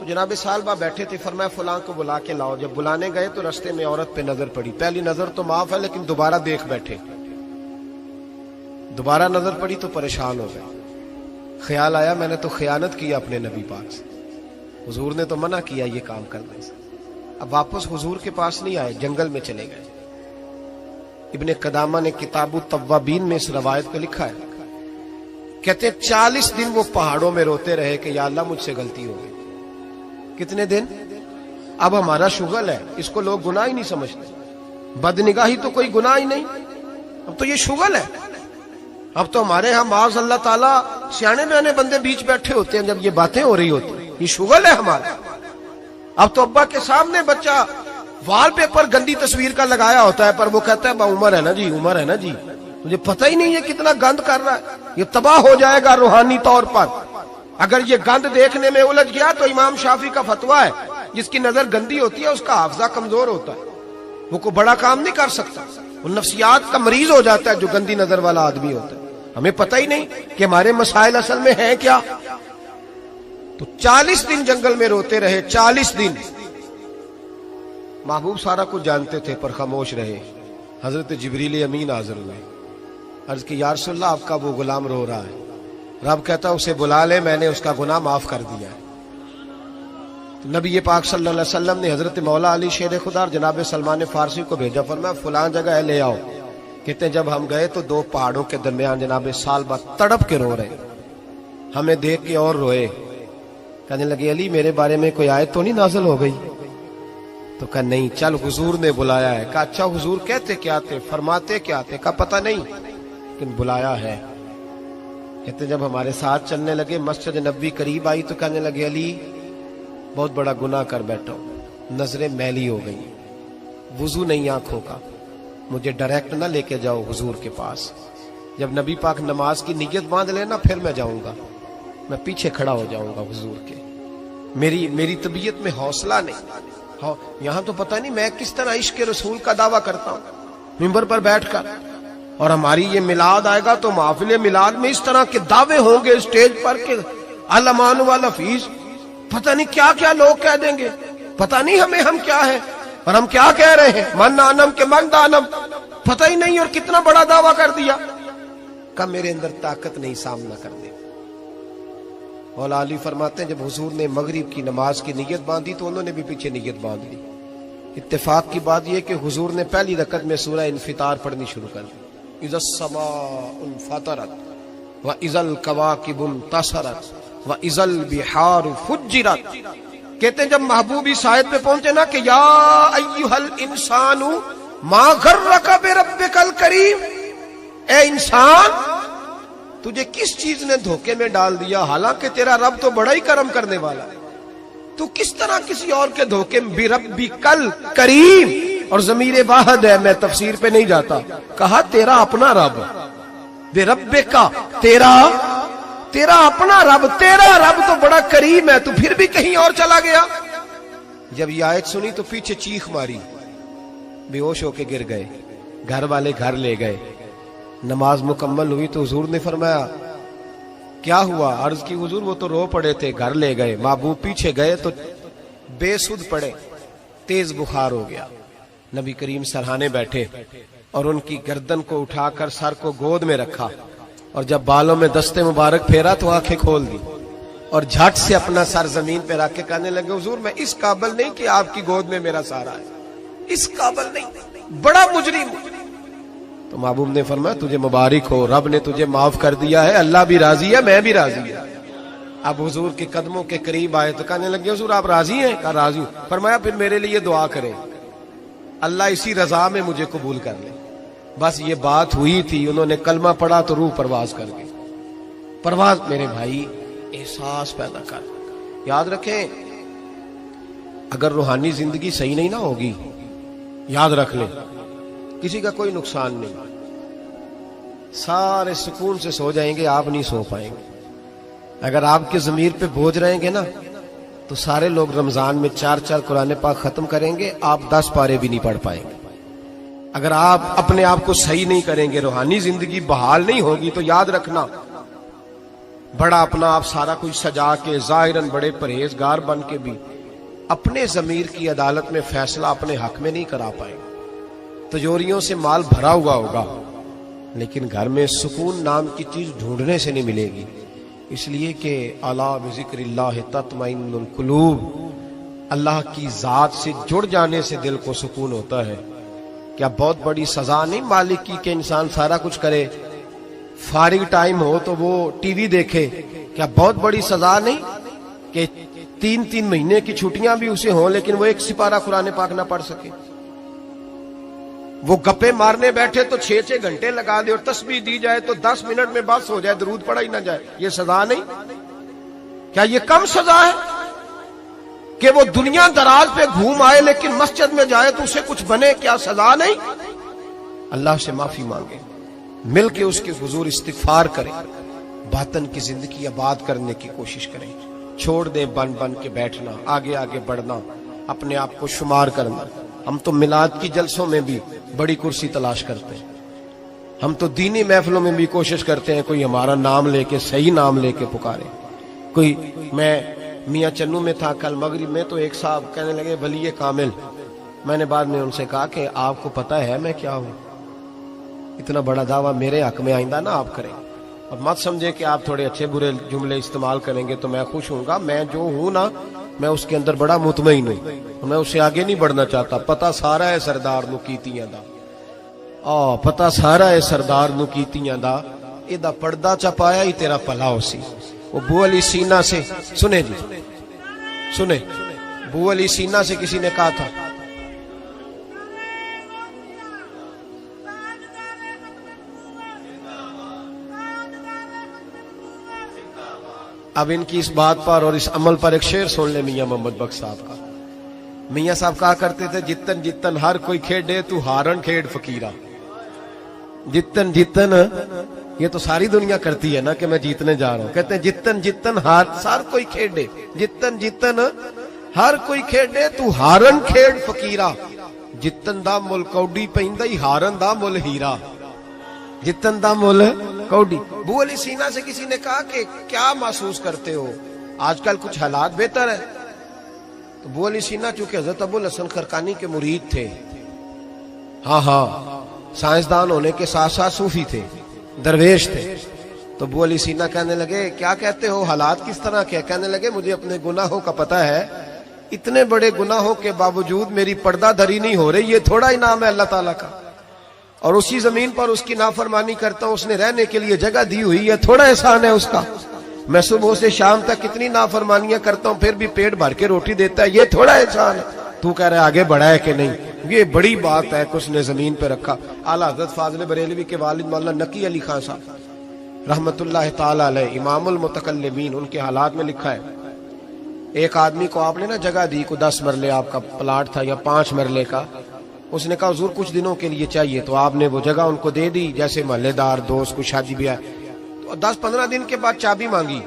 तो जनाब सालबा बैठे थे, फरमाया फलां को बुला के लाओ। जब बुलाने गए तो रास्ते में औरत पे नजर पड़ी। पहली नजर तो माफ है, लेकिन दोबारा देख बैठे। दोबारा नजर पड़ी तो परेशान हो गए। ख्याल आया मैंने तो खयानत किया अपने नबी पाक से, हुजूर ने तो मना किया ये काम करने से। अब वापस हुजूर के पास नहीं आए, जंगल में चले गए। इब्ने कदामा ने किताबु तव्वाबीन में इस रवायत को लिखा है। कहते 40 दिन वो पहाड़ों में रोते रहे कि या अल्लाह मुझसे गलती हो गई। कितने दिन? अब हमारा शुगल है, इसको लोग गुनाह ही नहीं समझते। बदनिगाही तो कोई गुनाह ही नहीं, अब तो ये शुगल है। अब तो हमारे यहाँ माज़ अल्लाह ताला सियाने बयाने बंदे बीच बैठे होते हैं, जब ये बातें हो रही होती, ये शुगल है हमारा। अब तो अब्बा के सामने बच्चा वॉलपेपर गंदी तस्वीर का लगाया होता है, पर वो कहता है उम्र है ना जी, उम्र है ना जी, मुझे पता ही नहीं है कितना गंद कर रहा है, ये तबाह हो जाएगा रूहानी तौर पर। अगर ये गंद देखने में उलझ गया तो इमाम शाफी का फतवा है, जिसकी नजर गंदी होती है उसका हाफजा कमजोर होता है, वो कोई बड़ा काम नहीं कर सकता, वो नफ्सियात का मरीज हो जाता है जो गंदी नजर वाला आदमी होता है। हमें पता ही नहीं कि हमारे मसाइल असल में है क्या। तो 40 दिन जंगल में रोते रहे, 40 दिन। महबूब सारा कुछ जानते थे पर खामोश रहे। हजरत जिब्रील अमीन हाजिर हुए, अर्ज की या रसूलल्लाह आपका वो गुलाम रो रहा है। रब कहता उसे बुला ले, मैंने उसका गुनाह माफ कर दिया है। तो नबी पाक सल्लल्लाहु अलैहि वसल्लम ने हजरत मौला अली शेर खुदा जनाब सलमान फारसी को भेजा, फरमाया फलां जगह ले आओ। कहते जब हम गए तो 2 पहाड़ों के दरमियान जनाब सालबा तड़प के रो रहे, हमें देख के और रोए। कहने लगे अली मेरे बारे में कोई आयत तो नहीं नाज़िल हो गई? तो कहा नहीं, चल हुजूर ने बुलाया है। कहा अच्छा हुजूर कहते क्या थे, फरमाते क्या थे? कहा पता नहीं, लेकिन बुलाया है। कहते जब हमारे साथ चलने लगे, मस्जिद नबी करीब आई तो कहने लगे अली बहुत बड़ा गुनाह कर बैठा हूं, नजरें मैली हो गई, वुजू नहीं आंखों का, मुझे डायरेक्ट ना लेके जाओ हुजूर के पास। जब नबी पाक नमाज की नियत बांध लेना फिर मैं जाऊंगा, मैं पीछे खड़ा हो जाऊंगा हुजूर के। मेरी तबीयत में हौसला नहीं। यहां तो पता नहीं मैं किस तरह इश्क रसूल का दावा करता हूं मिंबर पर बैठकर, और हमारी ये मिलाद आएगा तो महफिल मिलाद में इस तरह के दावे होंगे स्टेज पर के अलमान वाला फीस, पता नहीं क्या क्या लोग कह देंगे, पता नहीं हमें हम क्या है और हम क्या कह रहे हैं, मन आनम के मन दानम, पता ही नहीं, और कितना बड़ा दावा कर दिया। कब मेरे अंदर ताकत नहीं सामना करने। मौला अली फरमाते हैं जब हुजूर ने मगरिब की नमाज की नियत बांधी तो उन्होंने भी पीछे नियत बांध ली। इत्तेफाक की बात यह कि हुजूर ने पहली रकत में सूरह इन्फितार पढ़नी शुरू कर दी, इज़स समाउन फतरत व इज़ल कवाकिबुन तसरत व इज़ल बिहार फुज्जिरत। कहते हैं जब महबूब इस आयत पे पहुंचे ना कि या अय्युहल इंसानु मा गर्रका बिरब्बिकल करीम, ए इंसान तुझे किस चीज ने धोखे में डाल दिया, हालांकि तेरा रब तो बड़ा ही करम करने वाला है, तू किस तरह किसी और के धोखे में। बिरब्बिकल करीम, और ज़मीर वाहिद है, मैं तफसीर पे नहीं जाता, कहा तेरा अपना रब, बिरब्बिका तेरा अपना रब, तेरा रब तो बड़ा करीम है, तू फिर भी कहीं और चला गया। जब ये आयत सुनी तो पीछे चीख मारी, बेहोश होके गिर गए, घर वाले घर ले गए। नमाज मुकम्मल हुई तो हुजूर ने फरमाया क्या हुआ? अर्ज की हुजूर वो तो रो पड़े थे, घर ले गए। महबूब पीछे गए तो बेसुध पड़े, तेज बुखार हो गया। नबी करीम सरहाने बैठे और उनकी गर्दन को उठाकर सर को गोद में रखा, और जब बालों में दस्ते मुबारक फेरा तो आंखें खोल दी और झट से अपना सर जमीन पे रख के कहने लगे हुजूर मैं इस काबिल नहीं कि आपकी गोद में मेरा सहारा है, इस काबिल नहीं, बड़ा मुजरिम। तो महबूब ने फरमाया तुझे मुबारक हो, रब ने तुझे माफ कर दिया है, अल्लाह भी राजी है, मैं भी राजी है। अब हुजूर के कदमों के करीब आए तो कहने लगे हुजूर आप राजी हैं? कहा राजी हूं। फरमाया फिर मेरे लिए दुआ करें, अल्लाह इसी रजा में मुझे कबूल कर ले। बस ये बात हुई थी, उन्होंने कलमा पढ़ा तो रूह परवाज कर गई। परवाज मेरे भाई एहसास पैदा कर। याद रखें अगर रूहानी जिंदगी सही नहीं ना होगी, याद रख ले किसी का कोई नुकसान नहीं, सारे सुकून से सो जाएंगे, आप नहीं सो पाएंगे। अगर आपके जमीर पे बोझ रहेंगे ना तो सारे लोग रमजान में 4 कुरान पाक खत्म करेंगे, आप 10 पारे भी नहीं पढ़ पाएंगे। अगर आप अपने आप को सही नहीं करेंगे, रूहानी जिंदगी बहाल नहीं होगी, तो याद रखना बड़ा अपना आप सारा कुछ सजा के जाहिरन बड़े परहेजगार बन के भी अपने जमीर की अदालत में फैसला अपने हक में नहीं करा पाए। तिजोरियों से माल भरा हुआ होगा लेकिन घर में सुकून नाम की चीज ढूंढने से नहीं मिलेगी। इसलिए कि अला बिज़िक्रिल्लाह तत्मइन्नुल कुलूब, अल्लाह की जात से जुड़ जाने से दिल को सुकून होता है। क्या बहुत बड़ी सजा नहीं मालिक की कि इंसान सारा कुछ करे, फारिग टाइम हो तो वो टीवी देखे? क्या बहुत बड़ी सजा नहीं कि 3-3 महीने की छुट्टियां भी उसे हों लेकिन वो एक सिपारा कुरान पाक ना पढ़ सके? वो गप्पे मारने बैठे तो 6-6 घंटे लगा दे और तस्बीह दी जाए तो 10 मिनट में बस हो जाए, दरूद पढ़ा ही ना जाए। ये सजा नहीं? क्या ये कम सजा है कि वो दुनिया दराज पे घूम आए लेकिन मस्जिद में जाए तो उसे कुछ बने? क्या सजा नहीं? अल्लाह से माफी मांगे, मिल के उसके हुजूर इस्तिगफार करें, बातन की जिंदगी आबाद करने की कोशिश करें। छोड़ दें बन बन के बैठना, आगे आगे बढ़ना, अपने आप को शुमार करना। हम तो मिलाद की जलसों में भी बड़ी कुर्सी तलाश करते हैं, हम तो दीनी महफिलों में भी कोशिश करते हैं कोई हमारा नाम लेके, सही नाम लेके पुकारे कोई। मैं मियाँ चन्नू में था कल मगरिब में, तो एक साहब कहने लगे वली कामिल। मैंने बाद में उनसे कहा कि आपको पता है मैं क्या हूं? इतना बड़ा दावा मेरे हक में आइंदा ना आप करें, और मत समझे कि आप थोड़े अच्छे बुरे जुमले इस्तेमाल करेंगे तो मैं खुश हूंगा। मैं जो हूं ना, मैं उसके अंदर बड़ा मुतमईन हूं, मैं उससे आगे नहीं बढ़ना चाहता। पता सारा है सरदार नू कीतियां दा, पता सारा है सरदार नू कीतियां दा, एदा पर्दा चपाया ही तेरा भला हो सी। वो बू अली सीना से, सुने जी सुने, बू अली सीना से किसी ने कहा था, अब इनकी इस बात पर और इस अमल पर एक शेर सुन ले मियां मोहम्मद बख्श साहब का। मियां साहब कहा करते थे, जितन जितन हर कोई खेडे तू हारन खेड फकीरा। जितन जितन, ये तो सारी दुनिया करती है ना कि मैं जीतने जा रहा हूं। कहते हैं जितन जितन हर कोई खेडे, जितन जितन हर कोई खेडे तू हारन खेड फकीरा। जितन दा मुल कौडी पैंदा ही हारन दा मुल हीरा। जितन दा मुल कौडी। बू अली सीना से किसी ने कहा कि क्या महसूस करते हो, आजकल कुछ हालात बेहतर है? तो बू अली सीना चूंकि हजरत अबुल हसन खरकानी के मुरीद थे, हाँ साइंसदान होने के साथ साथ सूफी थे, दरवेश थे, तो बू अली सीना कहने लगे क्या कहते हो, हालात किस तरह के? कहने लगे मुझे अपने गुनाहों का पता है, इतने बड़े गुनाहों के बावजूद मेरी पर्दाधरी नहीं हो रही, ये थोड़ा ही नाम है अल्लाह ताला का, और उसी जमीन पर उसकी नाफरमानी करता हूं, उसने रहने के लिए जगह दी हुई है, थोड़ा एहसान है उसका। मैं सुबह से शाम तक कितनी नाफरमानियां करता हूं फिर भी पेट भर के रोटी देता है, ये थोड़ा एहसान है। तू कह रहा है आगे बढ़ा है कि नहीं, ये बड़ी बात है कि उसने जमीन पे रखा। आला हजरत फाजिल बरेलवी के वालिद मौलाना नकी अली खान साहब रहमतुल्लाह ताला अलैह, इमामुल मुतकल्लिमीन, उनके हालात में लिखा है, एक आदमी को आपने ना जगह दी, को 10 मरले आपका प्लाट था या 5 मरले का, उसने कहा हुजूर कुछ दिनों के लिए चाहिए, तो आपने वो जगह उनको दे दी, जैसे मोहल्लेदार दोस्त को शादी ब्याह, तो 10-15 दिन के बाद चाबी मांगी,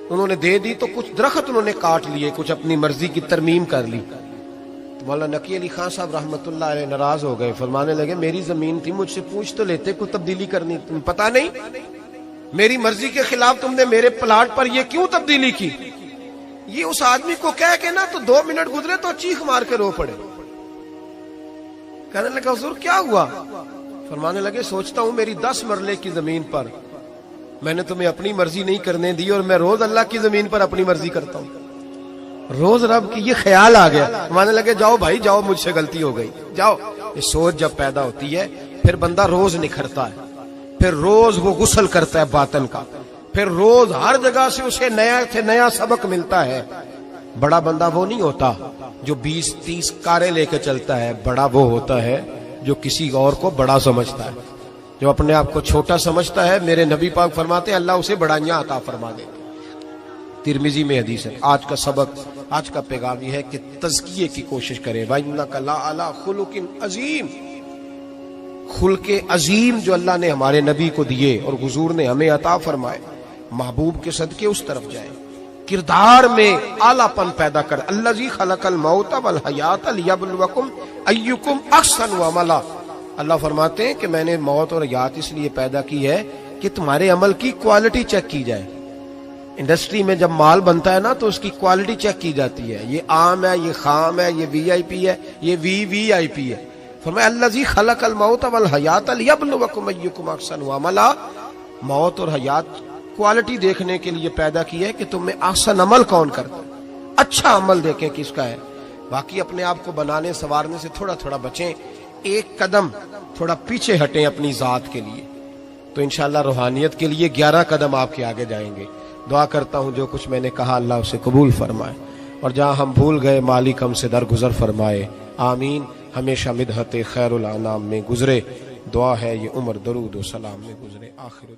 उन्होंने दे दी, तो कुछ दरख्त उन्होंने काट लिए, कुछ अपनी मर्जी की तरमीम कर ली। तो मौलाना नकी अली खान साहब रहमतुल्लाह अलैह नाराज हो गए, फरमाने लगे मेरी जमीन थी, मुझसे पूछ तो लेते, कुछ तब्दीली करनी, तुम पता नहीं मेरी मर्जी के खिलाफ तुमने मेरे प्लाट पर ये क्यों तब्दीली की? ये उस आदमी को कह के ना तो 2 मिनट गुजरे तो चीख मार के रो पड़े। कहने लगा हुजूर क्या हुआ? फरमाने लगे सोचता हूं मेरी 10 मरले की जमीन पर मैंने तुम्हें अपनी मर्जी नहीं करने दी, और मैं रोज अल्लाह की जमीन पर अपनी मर्जी करता हूं, रोज रब की ये ख्याल आ गया। माने लगे जाओ भाई जाओ, मुझसे गलती हो गई, जाओ। ये सोच जब पैदा होती है फिर बंदा रोज निखरता है, फिर रोज वो गुस्ल करता है बातन का, फिर रोज हर जगह से उसे नया से नया सबक मिलता है। बड़ा बंदा वो नहीं होता जो 20-30 कारें लेकर चलता है, बड़ा वो होता है जो किसी और को बड़ा समझता है, जो अपने आप को छोटा समझता है। मेरे नबी पाक फरमाते हैं अल्लाह उसे बड़ाइयां अता फरमा दे। तिरमिजी में हदीस है। आज का सबक, आज का पैगाम यह है कि तज़किये की कोशिश करें। वइन्नका लअला खुलुकिन अजीम, खुल्के अजीम जो अल्लाह ने हमारे नबी को दिए और हुजूर ने हमें अता फरमाए, महबूब के सदके उस तरफ जाए, किरदार में आलापन पैदा कर। अल्लज़ी खलकल मौत वल हयात लियब्लुवकुम अय्युकुम अहसनु अमला। अल्लाह फरमाते हैं कि मैंने मौत और हयात इसलिए पैदा की है कि तुम्हारे अमल की क्वालिटी चेक की जाए। इंडस्ट्री में जब माल बनता है ना तो उसकी क्वालिटी चेक की जाती है, ये आम है, ये खाम है, ये वीआईपी है, ये वीवीआईपी है। फरमाया अल्लज़ी खलक़ल मौत वल हयात लियब्लुवकुम अय्युकुम अहसनु अमला। मौत और हयात क्वालिटी देखने के लिए पैदा की है कि तुम में ahsan अमल कौन करता है, अच्छा अमल देखें किसका है। बाकी अपने आप को बनाने संवारने से थोड़ा थोड़ा बचें, एक कदम थोड़ा पीछे हटें अपनी जात के लिए, तो इंशाअल्लाह रूहानियत के लिए 11 कदम आपके आगे जाएंगे। दुआ करता हूं जो कुछ मैंने कहा अल्लाह उसे कबूल फरमाए, और जहां हम भूल गए मालिक हमसे दरगुजर फरमाए। आमीन। हमेशा मिदहत खैरुल अनाम में गुजरे, दुआ है ये उम्र दरूद व सलाम में गुजरे। आखिर